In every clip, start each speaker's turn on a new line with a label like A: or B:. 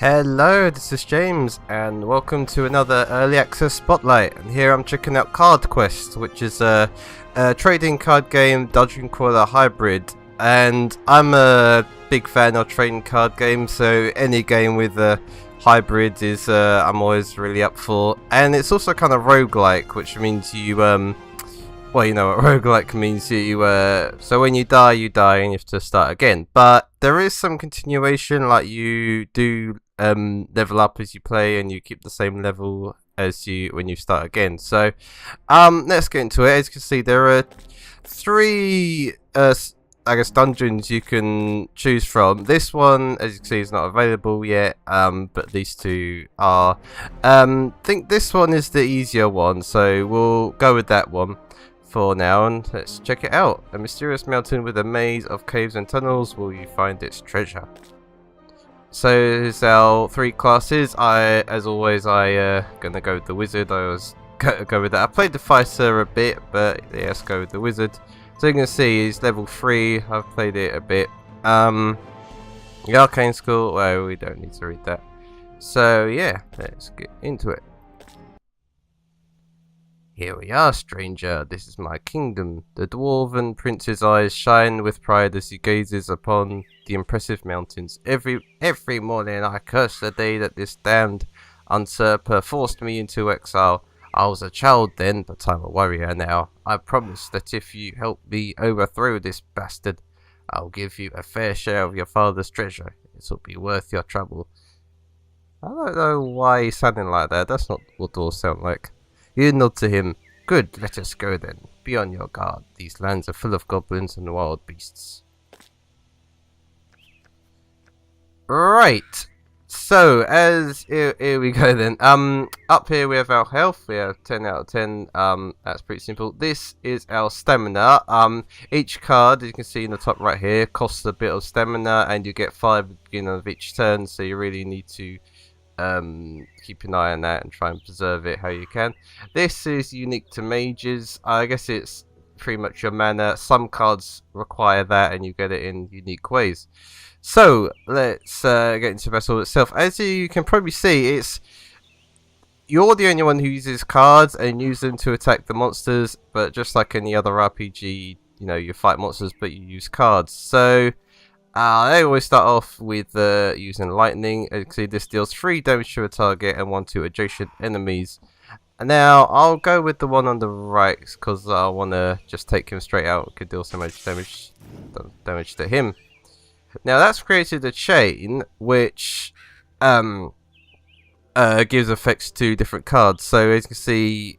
A: Hello, this is James, and welcome to another Early Access Spotlight. And here I'm checking out Card Quest, which is a trading card game, dungeon crawler hybrid. And I'm a big fan of trading card games, so any game with a hybrid is I'm always really up for. And it's also kind of roguelike, which means you well, you know what roguelike means. So when you die and you have to start again. But there is some continuation, like you do level up as you play, and you keep the same level as when you start again. So let's get into it. As you can see, there are three I guess dungeons you can choose from. This one, as you can see, is not available yet, but these two are. I think this one is the easier one, so we'll go with that one for now, and let's check it out. A mysterious mountain with a maze of caves and tunnels. Will you find its treasure? So here's our three classes. As always, gonna go with the wizard. I was go with that. I played the fighter a bit, but yeah, let's go with the wizard. So you can see he's level 3. I've played it a bit. The arcane school. Well, we don't need to read that. So yeah, let's get into it. Here we are, stranger. This is my kingdom. The dwarven prince's eyes shine with pride as he gazes upon the impressive mountains. Every morning I curse the day that this damned usurper forced me into exile. I was a child then, but I'm a warrior now. I promise that if you help me overthrow this bastard, I'll give you a fair share of your father's treasure. It'll be worth your trouble. I don't know why he's sounding like that. That's not what dwarves sound like. You nod to him. Good, let us go then. Be on your guard. These lands are full of goblins and wild beasts. Right. So, here we go then. Up here we have our health. We have 10 out of 10. That's pretty simple. This is our stamina. Each card, as you can see in the top right here, costs a bit of stamina, and you get 5 at the beginning of each turn. So you really need to keep an eye on that and try and preserve it how you can. This is unique to mages. I guess it's pretty much your mana. Some cards require that, and you get it in unique ways. So let's get into the battle itself. As you can probably see, you're the only one who uses cards and use them to attack the monsters. But just like any other RPG, you know, you fight monsters, but you use cards. So they always start off with using lightning. As you can see, this deals 3 damage to a target and 1 to adjacent enemies. And now I'll go with the one on the right because I want to just take him straight out. It could deal so much damage to him. Now that's created a chain which gives effects to different cards. So as you can see,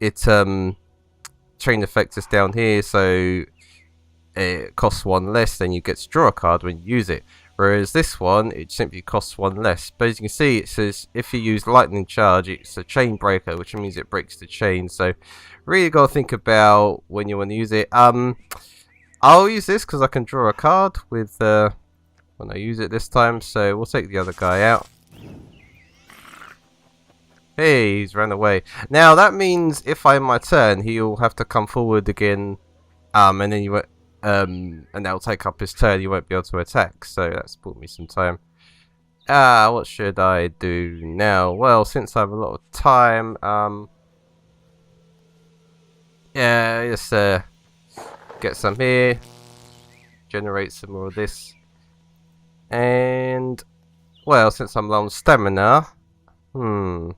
A: it chain effect is down here. So it costs 1 less, then you get to draw a card when you use it. Whereas this one, it simply costs 1 less. But as you can see, it says if you use lightning charge, it's a chain breaker, which means it breaks the chain. So really got to think about when you want to use it. I'll use this because I can draw a card with when I use it this time. So we'll take the other guy out. Hey, he's run away. Now that means if I'm my turn, he'll have to come forward again, and then you won't. And that'll take up his turn. You won't be able to attack, so that's bought me some time. What should I do now? Well, since I have a lot of time, yeah, just get some here, generate some more of this, and well, since I'm low on stamina, what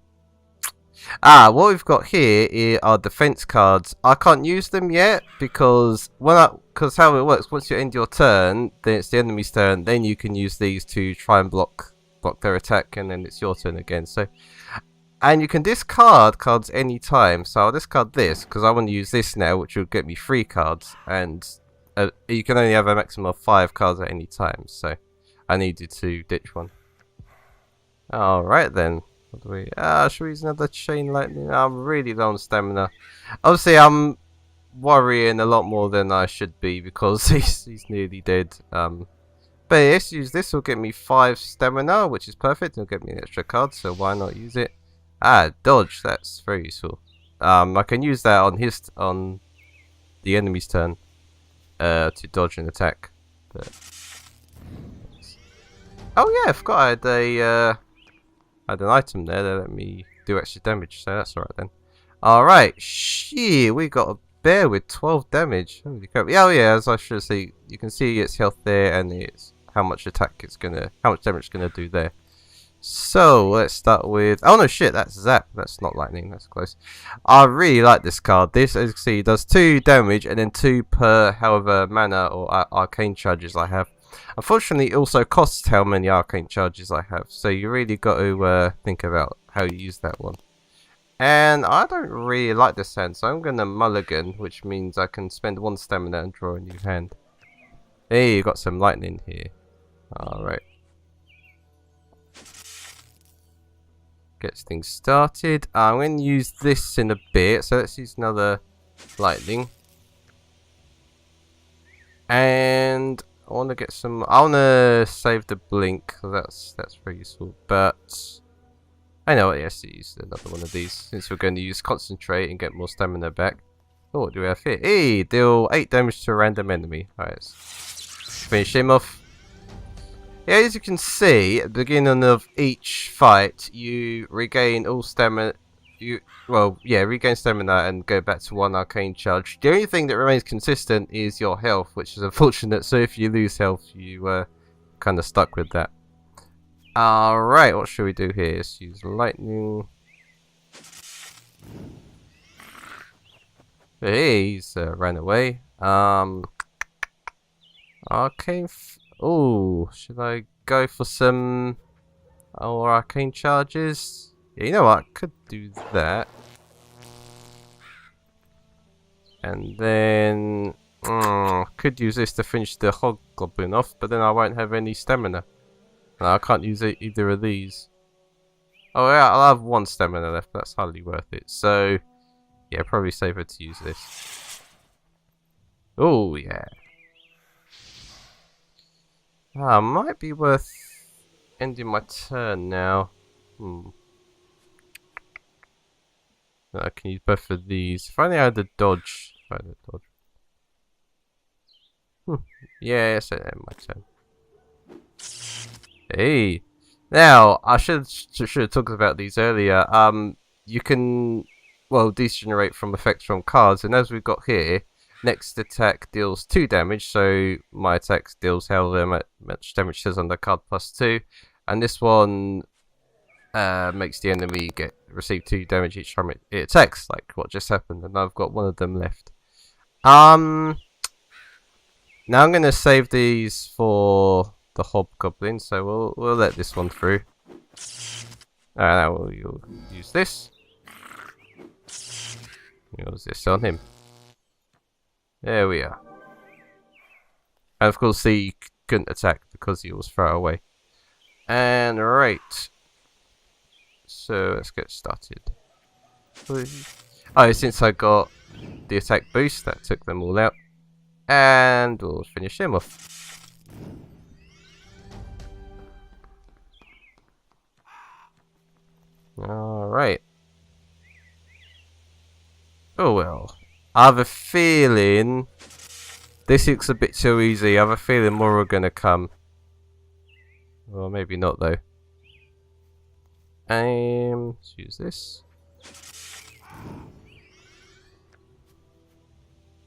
A: we've got here are defense cards. I can't use them yet because how it works, once you end your turn, then it's the enemy's turn. Then you can use these to try and block their attack, and then it's your turn again. So, and you can discard cards anytime. So I'll discard this because I want to use this now, which will get me 3 cards, and you can only have a maximum of 5 cards at any time. So I needed to ditch one. All right then. What do we? Should we use another chain lightning? I'm really low on stamina. Obviously, I'm worrying a lot more than I should be because he's nearly dead. But let's use this. Will get me 5 stamina, which is perfect. It'll get me an extra card, so why not use it? Dodge. That's very useful. I can use that on the enemy's turn to dodge an attack. But Oh yeah, I forgot I had had an item there that let me do extra damage, so that's alright then. Alright, shit, we got a bear with 12 damage. Holy crap. Yeah, oh yeah, as I should see, you can see its health there and it's how much damage it's gonna do there. So let's start with, oh no shit, that's zap, that's not lightning, that's close. I really like this card. This, as you can see, does 2 damage and then 2 per however mana or arcane charges I have. Unfortunately, it also costs how many arcane charges I have, so you really got to think about how you use that one. And I don't really like this hand, so I'm gonna mulligan, which means I can spend 1 stamina and draw a new hand. Hey, you got some lightning here. Alright. Gets things started. I'm going to use this in a bit, so let's use another lightning. And I want to get some. I want to save the blink, because that's very useful. But I know what. Yes, use another one of these since we're going to use concentrate and get more stamina back. Oh, what do we have here? Hey, deal 8 damage to a random enemy. Alright, let's finish him off. Yeah, as you can see, at the beginning of each fight, you regain all stamina. Regain stamina and go back to 1 arcane charge. The only thing that remains consistent is your health, which is unfortunate. So if you lose health, you kind of stuck with that. Alright, what should we do here? Let's use lightning. Hey, he's ran away. Arcane. Oh, should I go for some arcane charges? Yeah, you know what? I could do that. And then could use this to finish the hobgoblin off, but then I won't have any stamina. No, I can't use either of these. Oh yeah, I'll have 1 stamina left. That's hardly worth it. So yeah, probably safer to use this. Oh yeah. Might be worth ending my turn now. I can use both of these. If only I had the dodge. Yeah, yes, I end my turn. Hey! Now, I should have talked about these earlier. You can, degenerate from effects from cards, and as we've got here, next attack deals 2 damage, so my attack deals however much damage says on the card plus 2, and this one makes the enemy receive 2 damage each time it attacks, like what just happened, and I've got 1 of them left. Now I'm gonna save these for the hobgoblin, so we'll let this one through. Now we'll use this. Use this on him. There we are. And of course he couldn't attack because he was far away. And right. So let's get started. Oh, since I got the attack boost, that took them all out. And we'll finish him off. Alright. Oh well. I have a feeling this looks a bit too easy. I have a feeling more are gonna come. Well, maybe not though. Let's use this.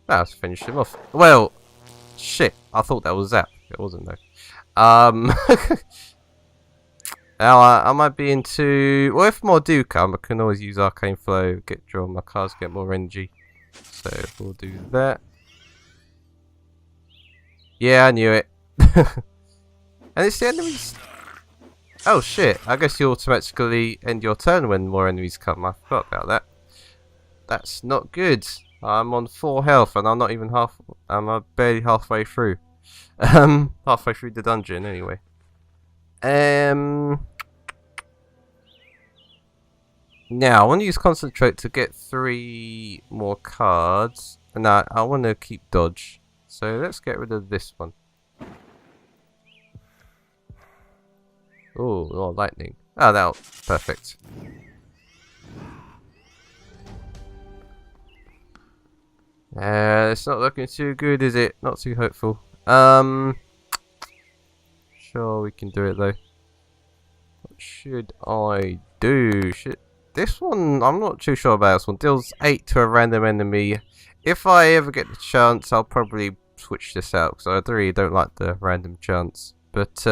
A: Let's finish him off. Well, shit. I thought that was Zap. It wasn't though. Now I might be into. Well, if more do come, I can always use Arcane Flow, draw my cards, get more energy. So we'll do that. Yeah, I knew it. And it's the enemies. Oh shit! I guess you automatically end your turn when more enemies come. I forgot about that. That's not good. I'm on 4 health and I'm not even I'm barely halfway through. Halfway through the dungeon anyway. Now I want to use concentrate to get 3 more cards, and I want to keep dodge. So let's get rid of this one. Oh, lightning! Oh, that perfect. It's not looking too good, is it? Not too hopeful. sure we can do it though. What should I do? This one, I'm not too sure about this one. Deals 8 to a random enemy. If I ever get the chance, I'll probably switch this out because I really don't like the random chance. But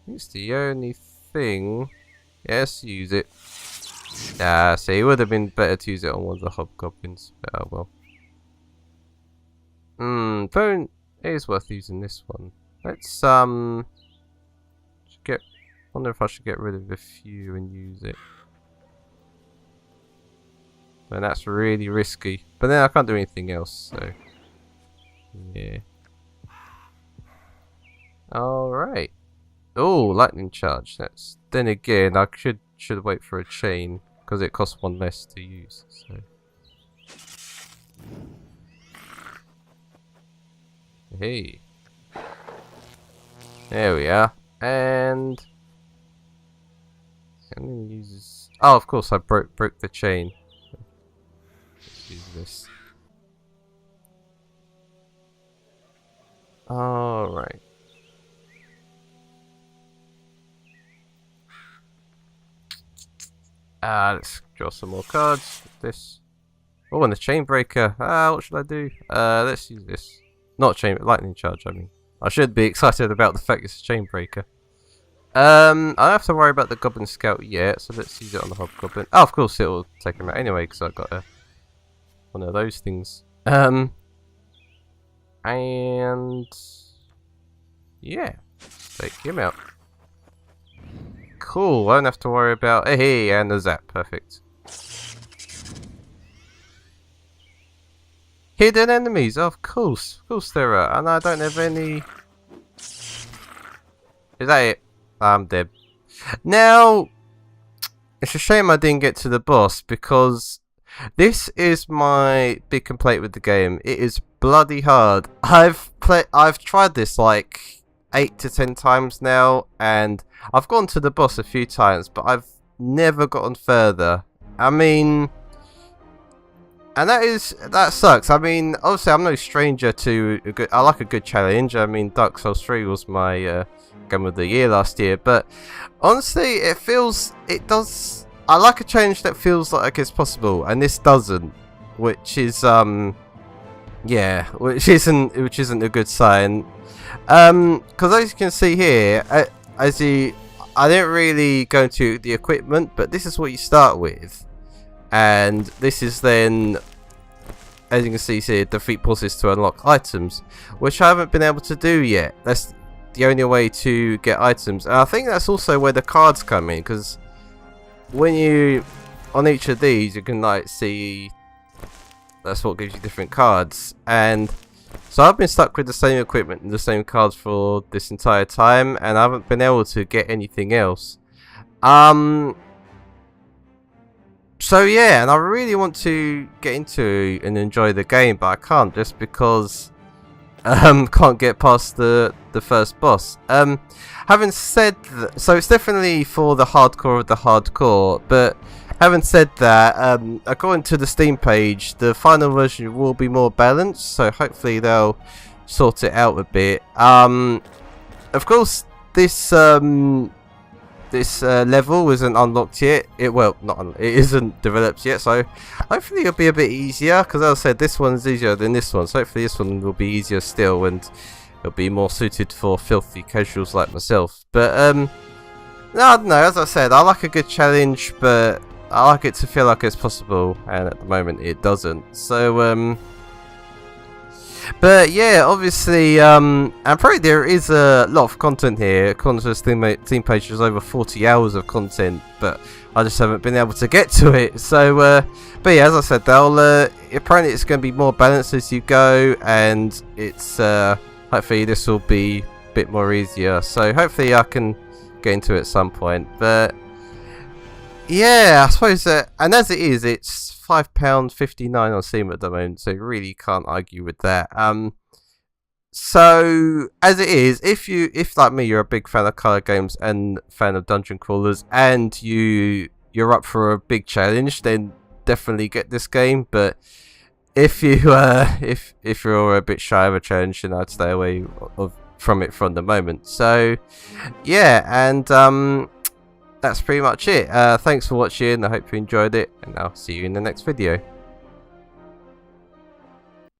A: it's the only thing. Yes, use it. See, it would have been better to use it on one of the hobgoblins. But oh well. Phone is worth using this one. Let's get. Wonder if I should get rid of a few and use it. And that's really risky. But then I can't do anything else, so yeah. Alright. Oh, lightning charge. That's then again I should wait for a chain because it costs one less to use. So hey. There we are. And then uses oh of course I broke the chain. Let's use this. Alright. Let's draw some more cards with this. Oh, and the chain breaker. What should I do? Let's use this. Not chain, lightning charge, I mean. I should be excited about the fact it's a chain breaker. I don't have to worry about the Goblin Scout yet, so let's use it on the Hobgoblin. Oh, of course it'll take him out anyway, because I've got one of those things. And yeah, let's take him out. Cool, I don't have to worry about hey, and the zap, perfect. Hidden enemies, of course there are, and I don't have any. Is that it? I'm dead. Now, it's a shame I didn't get to the boss because this is my big complaint with the game. It is bloody hard. I've tried this like 8 to 10 times now, and I've gone to the boss a few times, but I've never gotten further. I mean, and that sucks. I mean, obviously I'm no stranger to I like a good challenge. I mean, Dark Souls 3 was my game of the year last year, but honestly, I like a challenge that feels like it's possible, and this doesn't, which is yeah, which isn't a good sign. Because as you can see here, I didn't really go into the equipment, but this is what you start with, and this is then, as you can see here, defeat bosses to unlock items, which I haven't been able to do yet. That's the only way to get items, and I think that's also where the cards come in, because when you on each of these you can like see that's what gives you different cards, and so I've been stuck with the same equipment and the same cards for this entire time, and I haven't been able to get anything else. So yeah, and I really want to get into and enjoy the game, but I can't just because can't get past the first boss. Having said that, so it's definitely for the hardcore of the hardcore, but having said that, according to the Steam page, the final version will be more balanced, so hopefully they'll sort it out a bit. Of course, this level isn't unlocked yet. It isn't developed yet, so hopefully it'll be a bit easier, because as I said, this one's easier than this one, so hopefully this one will be easier still, and it'll be more suited for filthy casuals like myself. But no, I don't know, as I said, I like a good challenge, but I like it to feel like it's possible, and at the moment it doesn't. So but yeah, obviously, and probably there is a lot of content here. According to the Steam page, there's over 40 hours of content, but I just haven't been able to get to it. So, but yeah, as I said, apparently it's going to be more balanced as you go, and it's hopefully this will be a bit more easier. So hopefully I can get into it at some point. But yeah, I suppose, and as it is, it's £5.59 on Steam at the moment, so you really can't argue with that. So as it is, if like me, you're a big fan of card games and fan of dungeon crawlers, and you're up for a big challenge, then definitely get this game. But if you if you're a bit shy of a challenge, then I'd stay away from it from the moment. So yeah, and that's pretty much it. Thanks for watching. I hope you enjoyed it, and I'll see you in the next video.